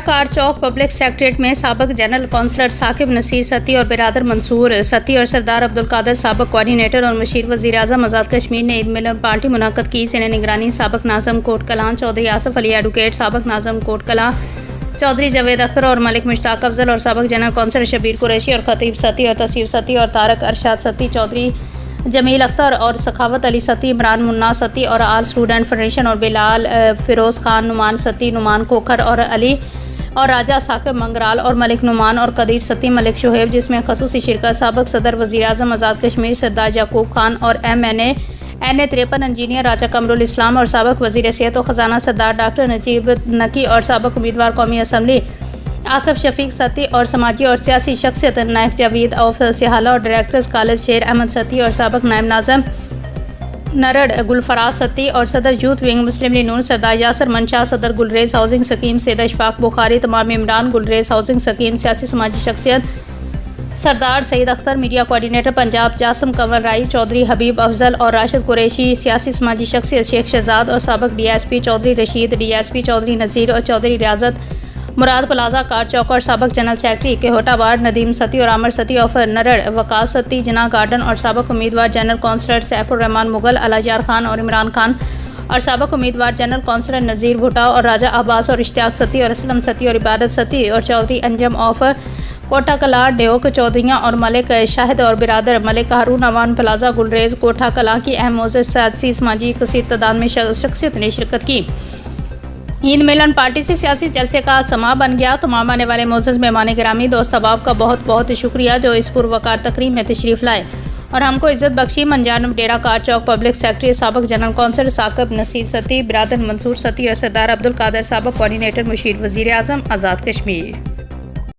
کار چوک public secretariat میں سابق general counsellor Saqib Naseer ستی اور برادر منصور ستی اور سردار عبدالقادر سابق کوآرڈینیٹر اور مشیر وزیر اعظم آزاد کشمیر نے عید ملن پارٹی منعقد کی. زیر نگرانی سابق ناظم کوٹ کلاں چودھری آصف علی ایڈوکیٹ، سابق ناظم کوٹ کلاں چودھری جاوید اختر اور ملک مشتاق افضل اور سابق جنرل کونسلر شبیر قریشی اور خطیب ستی اور تصیف ستی اور طارق ارشاد ستی، چودھری جمیل اختر اور سخاوت علی ستی، عمران منا ستی اور آل اسٹوڈنٹ فیڈریشن اور بلال فیروز خان نعمان ستی، نعمان کوکھر اور علی اور راجہ ثاقب منگرال اور ملک نعمان اور قدیر ستی ملک شعیب، جس میں خصوصی شرکت سابق صدر وزیر اعظم آزاد کشمیر سردار یعقوب خان اور این اے 53 انجینئر راجہ قمرالاسلام اور سابق وزیر صحت و خزانہ سردار ڈاکٹر نجیب نقی اور سابق امیدوار قومی اسمبلی آصف شفیق ستی اور سماجی اور سیاسی شخصیت نائک جاوید آف سہالہ اور ڈائریکٹرز کالج شیر احمد ستی اور سابق نائب ناظم نرڑ گلفراز ستی اور صدر یوتھ ونگ مسلم لیگ نون سردار یاسر منشا، صدر گلریز ہاؤسنگ سکیم سید اشفاق بخاری، تمام عمران گلریز ہاؤسنگ سکیم سیاسی سماجی شخصیت سردار سعید اختر، میڈیا کوآرڈینیٹر پنجاب جاسم کنور رائی، چودھری حبیب افضل اور راشد قریشی، سیاسی سماجی شخصیت شیخ شہزاد اور سابق D S P Chaudhry Rashid, D S P Chaudhry Nazir اور چودھری ریاضت مراد پلازہ کار چوک اور سابق general secretary Kahuta ward Nadeem Satti اور عامر ستی of نرڑ، Waqas sati Jinnah garden اور سابق امیدوار جنرل کونسلر سیف الرحمان مغل، الاجار خان اور عمران خان اور سابق امیدوار جنرل کونسلر نذیر بھٹا اور راجہ عباس اور اشتیاق ستی اور اسلم ستی اور عبادت ستی اور چودھری انجم آف کوٹھا کلاں ڈیوک چودھریاں اور ملک شاہد اور برادر ملک ہارون اوان پلازہ گلریز کوٹھا کلاں کی اہم معزز سیاسی سماجی کثیر تعداد میں شخصیت نے شرکت کی. عید ملن پارٹی سے سیاسی جلسے کا سماں بن گیا. تمام آنے والے معزز مہمان گرامی دوست احباب کا بہت بہت شکریہ جو اس پروقار تقریب میں تشریف لائے اور ہم کو عزت بخشی. من جانب ڈیرہ کار چوک پبلک سیکرٹری سابق جنرل کونسلر ثاقب نصیر ستی، برادر منصور ستی اور سردار عبدالقادر سابق کوآرڈینیٹر مشیر وزیر اعظم آزاد کشمیر.